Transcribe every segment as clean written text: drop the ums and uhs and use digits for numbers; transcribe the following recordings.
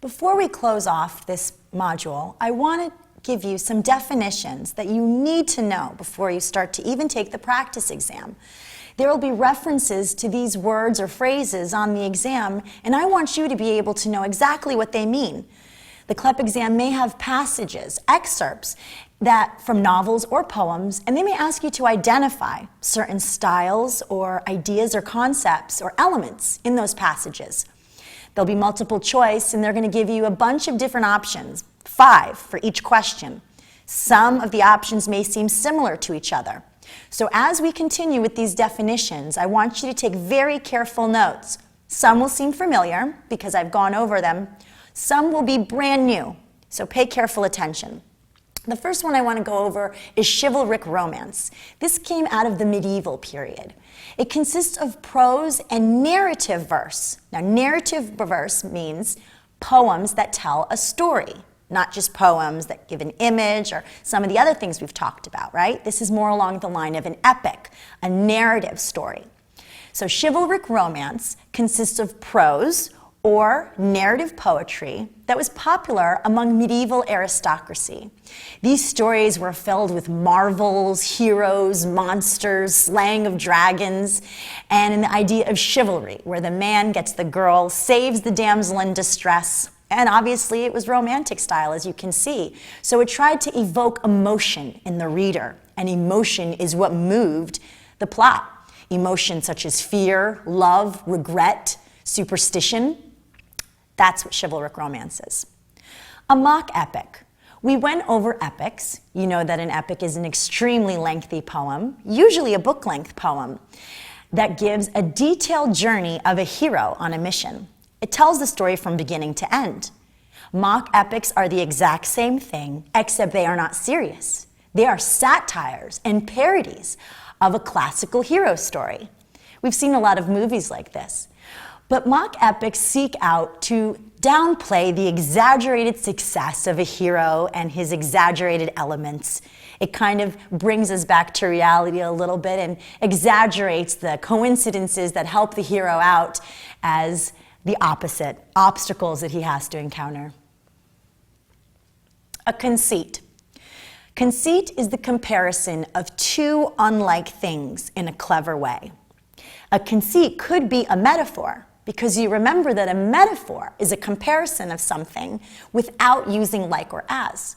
Before we close off this module, I want to give you some definitions that you need to know before you start to even take the practice exam. There will be references to these words or phrases on the exam, and I want you to be able to know exactly what they mean. The CLEP exam may have passages, excerpts from novels or poems, and they may ask you to identify certain styles or ideas or concepts or elements in those passages. There'll be multiple choice, and they're going to give you a bunch of different options, 5 for each question. Some of the options may seem similar to each other. So as we continue with these definitions, I want you to take very careful notes. Some will seem familiar because I've gone over them. Some will be brand new, so pay careful attention. The first one I want to go over is chivalric romance. This came out of the medieval period. It consists of prose and narrative verse. Now, narrative verse means poems that tell a story, not just poems that give an image or some of the other things we've talked about, right? This is more along the line of an epic, a narrative story. So chivalric romance consists of prose or narrative poetry that was popular among medieval aristocracy. These stories were filled with marvels, heroes, monsters, slaying of dragons, and an idea of chivalry, where the man gets the girl, saves the damsel in distress, and obviously it was romantic style, as you can see. So it tried to evoke emotion in the reader, and emotion is what moved the plot. Emotion such as fear, love, regret, superstition. That's what chivalric romance is. A mock epic. We went over epics. You know that an epic is an extremely lengthy poem, usually a book-length poem, that gives a detailed journey of a hero on a mission. It tells the story from beginning to end. Mock epics are the exact same thing, except they are not serious. They are satires and parodies of a classical hero story. We've seen a lot of movies like this. But mock epics seek out to downplay the exaggerated success of a hero and his exaggerated elements. It kind of brings us back to reality a little bit and exaggerates the coincidences that help the hero out as the opposite, obstacles that he has to encounter. A conceit. Conceit is the comparison of two unlike things in a clever way. A conceit could be a metaphor, because you remember that a metaphor is a comparison of something without using like or as.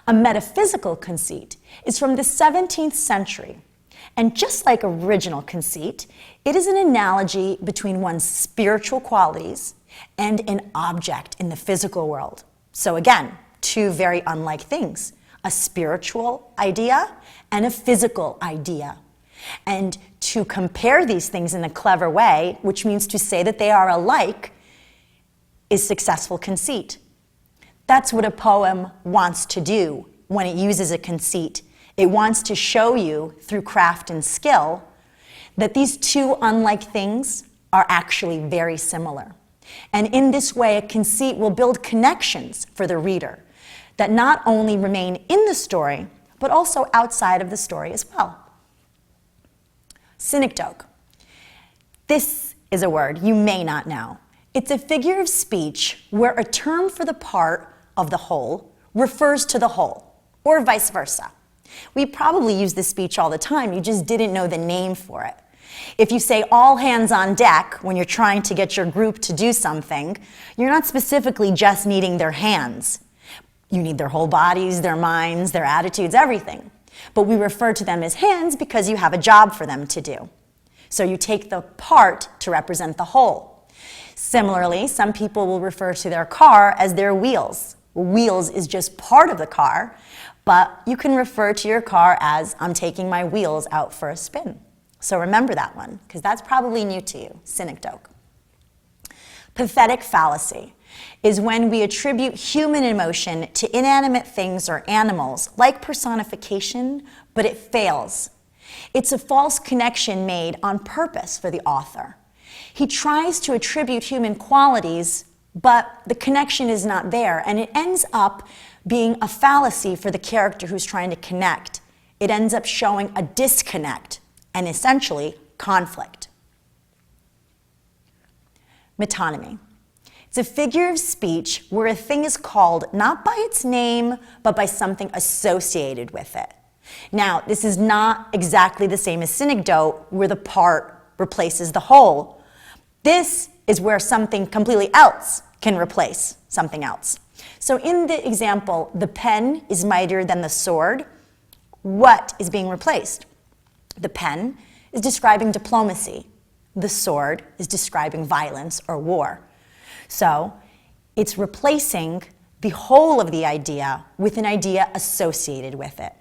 A metaphysical conceit is from the 17th century, and just like original conceit, it is an analogy between one's spiritual qualities and an object in the physical world. So again, two very unlike things, a spiritual idea and a physical idea. And to compare these things in a clever way, which means to say that they are alike, is successful conceit. That's what a poem wants to do when it uses a conceit. It wants to show you, through craft and skill, that these two unlike things are actually very similar. And in this way, a conceit will build connections for the reader that not only remain in the story, but also outside of the story as well. Synecdoche. This is a word you may not know. It's a figure of speech where a term for the part of the whole refers to the whole, or vice versa. We probably use this speech all the time, you just didn't know the name for it. If you say all hands on deck when you're trying to get your group to do something, you're not specifically just needing their hands. You need their whole bodies, their minds, their attitudes, everything. But we refer to them as hands because you have a job for them to do. So you take the part to represent the whole. Similarly, some people will refer to their car as their wheels. Wheels is just part of the car, but you can refer to your car as, I'm taking my wheels out for a spin. So remember that one, because that's probably new to you, synecdoche. Pathetic fallacy is when we attribute human emotion to inanimate things or animals, like personification, but it fails. It's a false connection made on purpose for the author. He tries to attribute human qualities, but the connection is not there, and it ends up being a fallacy for the character who's trying to connect. It ends up showing a disconnect and essentially conflict. Metonymy. It's a figure of speech where a thing is called not by its name, but by something associated with it. Now, this is not exactly the same as synecdoche, where the part replaces the whole. This is where something completely else can replace something else. So in the example, the pen is mightier than the sword. What is being replaced? The pen is describing diplomacy. The sword is describing violence or war. So it's replacing the whole of the idea with an idea associated with it.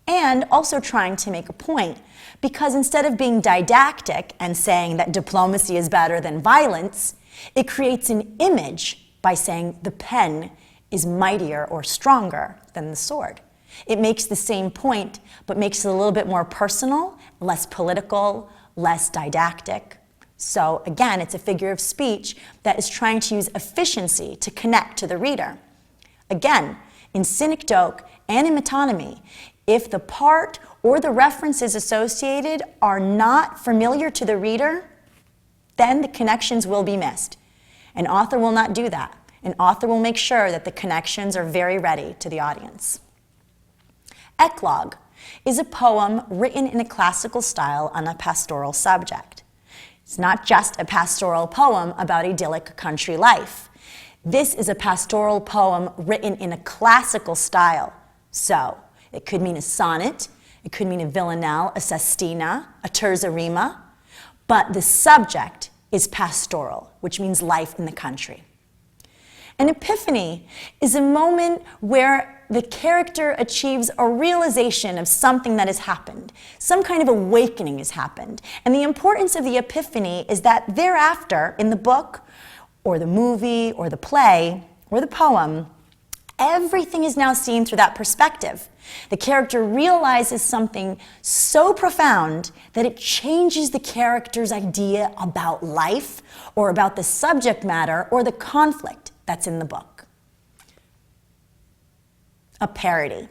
And also trying to make a point, because instead of being didactic and saying that diplomacy is better than violence, it creates an image by saying the pen is mightier or stronger than the sword. It makes the same point, but makes it a little bit more personal, less political, less didactic. So again, it's a figure of speech that is trying to use efficiency to connect to the reader. Again, in synecdoche and in metonymy, if the part or the references associated are not familiar to the reader, then the connections will be missed. An author will not do that. An author will make sure that the connections are very ready to the audience. Eclogue is a poem written in a classical style on a pastoral subject. It's not just a pastoral poem about idyllic country life. This is a pastoral poem written in a classical style. So, it could mean a sonnet, it could mean a villanelle, a sestina, a terza rima, but the subject is pastoral, which means life in the country. An epiphany is a moment where the character achieves a realization of something that has happened. Some kind of awakening has happened. And the importance of the epiphany is that thereafter, in the book, or the movie, or the play, or the poem, everything is now seen through that perspective. The character realizes something so profound that it changes the character's idea about life, or about the subject matter, or the conflict that's in the book. A parody.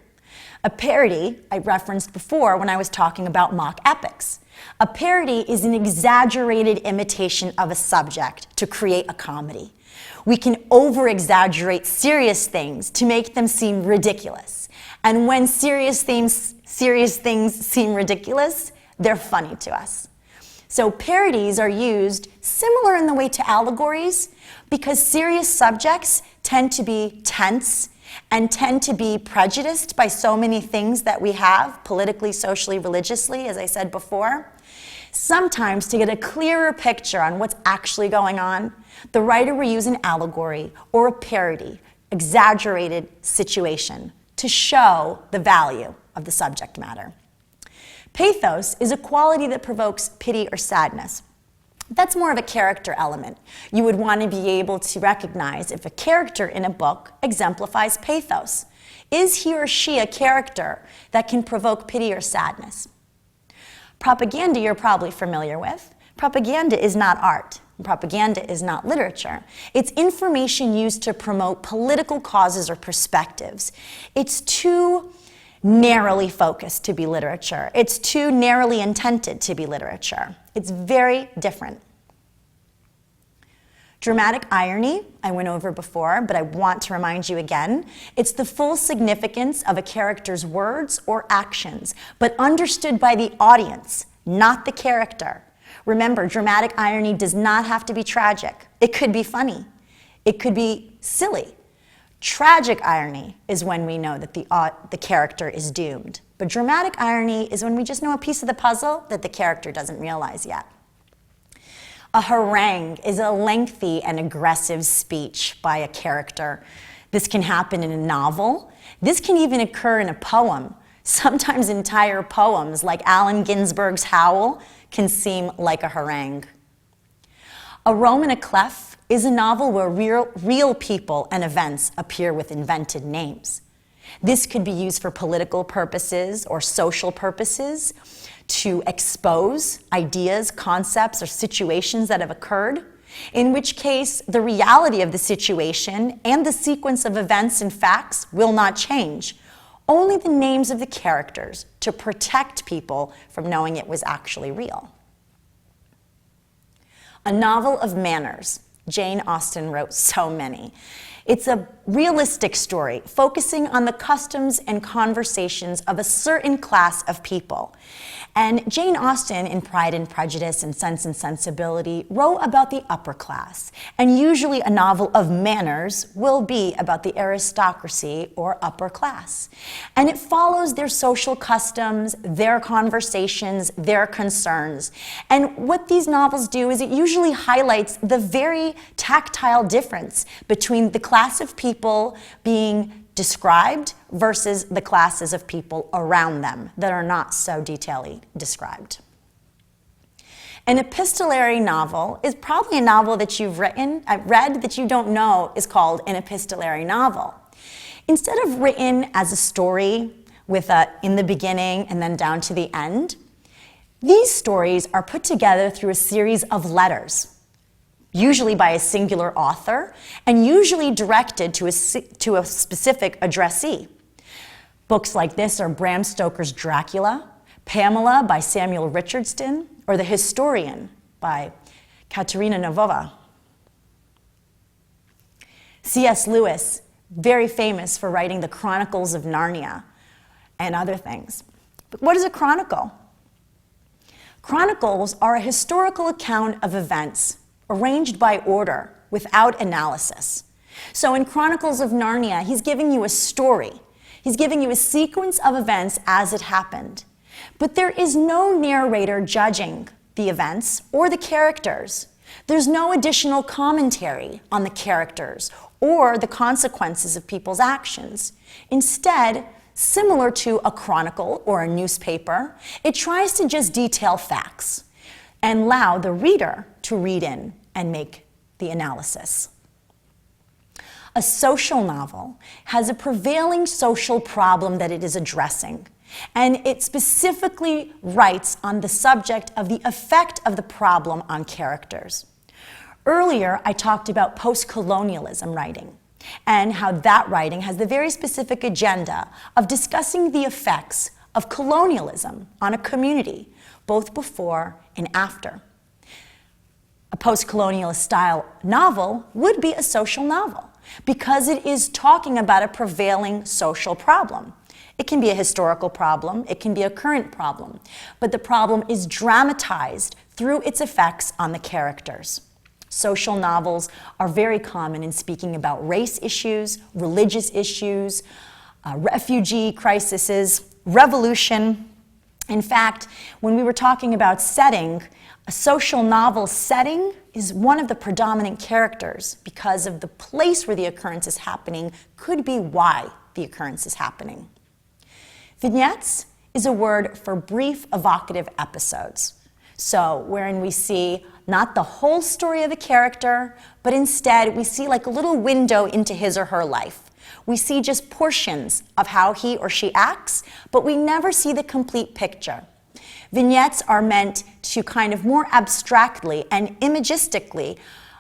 A parody I referenced before when I was talking about mock epics. A parody is an exaggerated imitation of a subject to create a comedy. We can over-exaggerate serious things to make them seem ridiculous. And when serious things seem ridiculous, they're funny to us. So parodies are used similar in the way to allegories because serious subjects tend to be tense and tend to be prejudiced by so many things that we have, politically, socially, religiously, as I said before. Sometimes, to get a clearer picture on what's actually going on, the writer will use an allegory or a parody, exaggerated situation, to show the value of the subject matter. Pathos is a quality that provokes pity or sadness. That's more of a character element. You would want to be able to recognize if a character in a book exemplifies pathos. Is he or she a character that can provoke pity or sadness? Propaganda you're probably familiar with. Propaganda is not art. Propaganda is not literature. It's information used to promote political causes or perspectives. It's too narrowly focused to be literature. It's too narrowly intended to be literature. It's very different. Dramatic irony, I went over before, but I want to remind you again. It's the full significance of a character's words or actions, but understood by the audience, not the character. Remember, dramatic irony does not have to be tragic. It could be funny. It could be silly. Tragic irony is when we know that the character is doomed. But dramatic irony is when we just know a piece of the puzzle that the character doesn't realize yet. A harangue is a lengthy and aggressive speech by a character. This can happen in a novel. This can even occur in a poem. Sometimes entire poems, like Allen Ginsberg's Howl, can seem like a harangue. A Roman à clef is a novel where real people and events appear with invented names. This could be used for political purposes or social purposes, to expose ideas, concepts, or situations that have occurred, in which case the reality of the situation and the sequence of events and facts will not change, only the names of the characters to protect people from knowing it was actually real. A novel of manners. Jane Austen wrote so many. It's a realistic story focusing on the customs and conversations of a certain class of people. And Jane Austen, in Pride and Prejudice and Sense and Sensibility, wrote about the upper class. And usually a novel of manners will be about the aristocracy or upper class. And it follows their social customs, their conversations, their concerns. And what these novels do is it usually highlights the very tactile difference between the class of people being described versus the classes of people around them that are not so detailedly described. An epistolary novel is probably a novel that you've read that you don't know is called an epistolary novel. Instead of written as a story with a in the beginning and then down to the end, these stories are put together through a series of letters, usually by a singular author, and usually directed to a specific addressee. Books like this are Bram Stoker's Dracula, Pamela by Samuel Richardson, or The Historian by Katerina Novova. C.S. Lewis, very famous for writing the Chronicles of Narnia and other things. But what is a chronicle? Chronicles are a historical account of events arranged by order, without analysis. So in Chronicles of Narnia, he's giving you a story. He's giving you a sequence of events as it happened. But there is no narrator judging the events or the characters. There's no additional commentary on the characters or the consequences of people's actions. Instead, similar to a chronicle or a newspaper, it tries to just detail facts and allow the reader to read in and make the analysis. A social novel has a prevailing social problem that it is addressing, and it specifically writes on the subject of the effect of the problem on characters. Earlier, I talked about post-colonialism writing and how that writing has the very specific agenda of discussing the effects of colonialism on a community, both before and after. A post-colonialist style novel would be a social novel because it is talking about a prevailing social problem. It can be a historical problem, it can be a current problem, but the problem is dramatized through its effects on the characters. Social novels are very common in speaking about race issues, religious issues, refugee crises, revolution. In fact, when we were talking about setting, a social novel setting is one of the predominant characters because of the place where the occurrence is happening could be why the occurrence is happening. Vignettes is a word for brief evocative episodes. So wherein we see not the whole story of a character, but instead we see like a little window into his or her life. We see just portions of how he or she acts, but we never see the complete picture. Vignettes are meant to kind of more abstractly and imagistically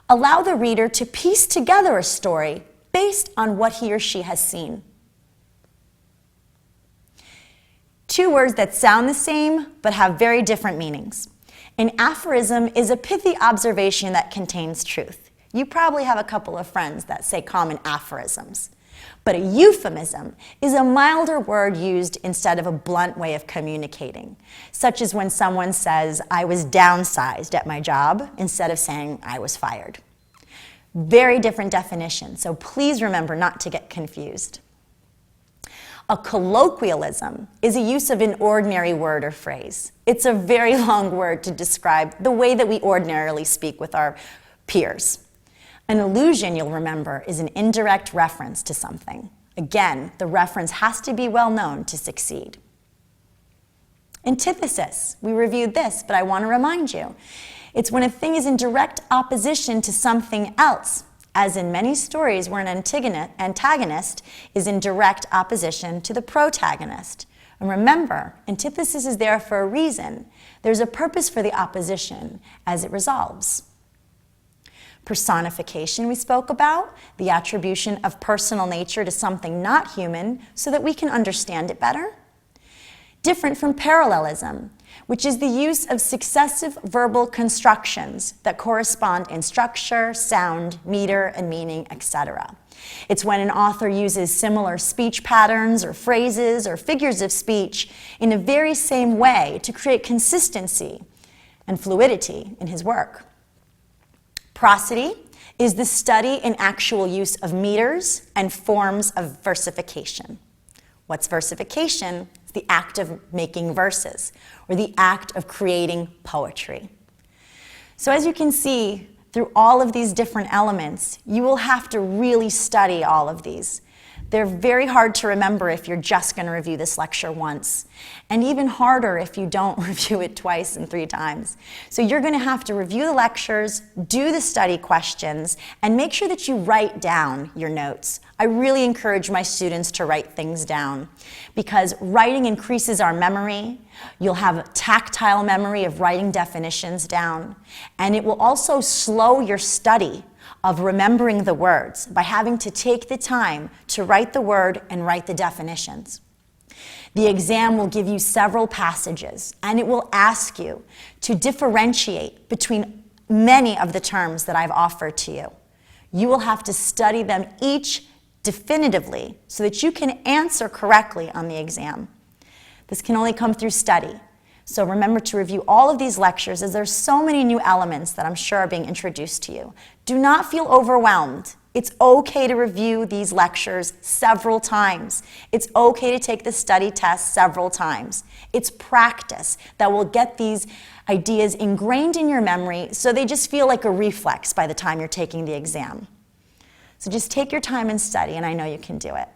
allow the reader to piece together a story based on what he or she has seen. Two words that sound the same but have very different meanings. An aphorism is a pithy observation that contains truth. You probably have a couple of friends that say common aphorisms. But a euphemism is a milder word used instead of a blunt way of communicating, such as when someone says, "I was downsized at my job," instead of saying, "I was fired." Very different definition, so please remember not to get confused. A colloquialism is a use of an ordinary word or phrase. It's a very long word to describe the way that we ordinarily speak with our peers. An allusion, you'll remember, is an indirect reference to something. Again, the reference has to be well known to succeed. Antithesis, we reviewed this, but I want to remind you. It's when a thing is in direct opposition to something else, as in many stories where an antagonist is in direct opposition to the protagonist. And remember, antithesis is there for a reason. There's a purpose for the opposition as it resolves. Personification we spoke about, the attribution of personal nature to something not human so that we can understand it better. Different from parallelism. which is the use of successive verbal constructions that correspond in structure, sound, meter, and meaning, etc. It's when an author uses similar speech patterns or phrases or figures of speech in the very same way to create consistency and fluidity in his work. Prosody is the study and actual use of meters and forms of versification. What's versification? It's the act of making verses, or the act of creating poetry. So as you can see, through all of these different elements, you will have to really study all of these. They're very hard to remember if you're just going to review this lecture once, and even harder if you don't review it twice and 3 times. So you're going to have to review the lectures, do the study questions, and make sure that you write down your notes. I really encourage my students to write things down because writing increases our memory. You'll have a tactile memory of writing definitions down, and it will also slow your study of remembering the words by having to take the time to write the word and write the definitions. The exam will give you several passages, and it will ask you to differentiate between many of the terms that I've offered to you. You will have to study them each definitively so that you can answer correctly on the exam. This can only come through study. So remember to review all of these lectures as there's so many new elements that I'm sure are being introduced to you. Do not feel overwhelmed. It's okay to review these lectures several times. It's okay to take the study test several times. It's practice that will get these ideas ingrained in your memory so they just feel like a reflex by the time you're taking the exam. So just take your time and study, and I know you can do it.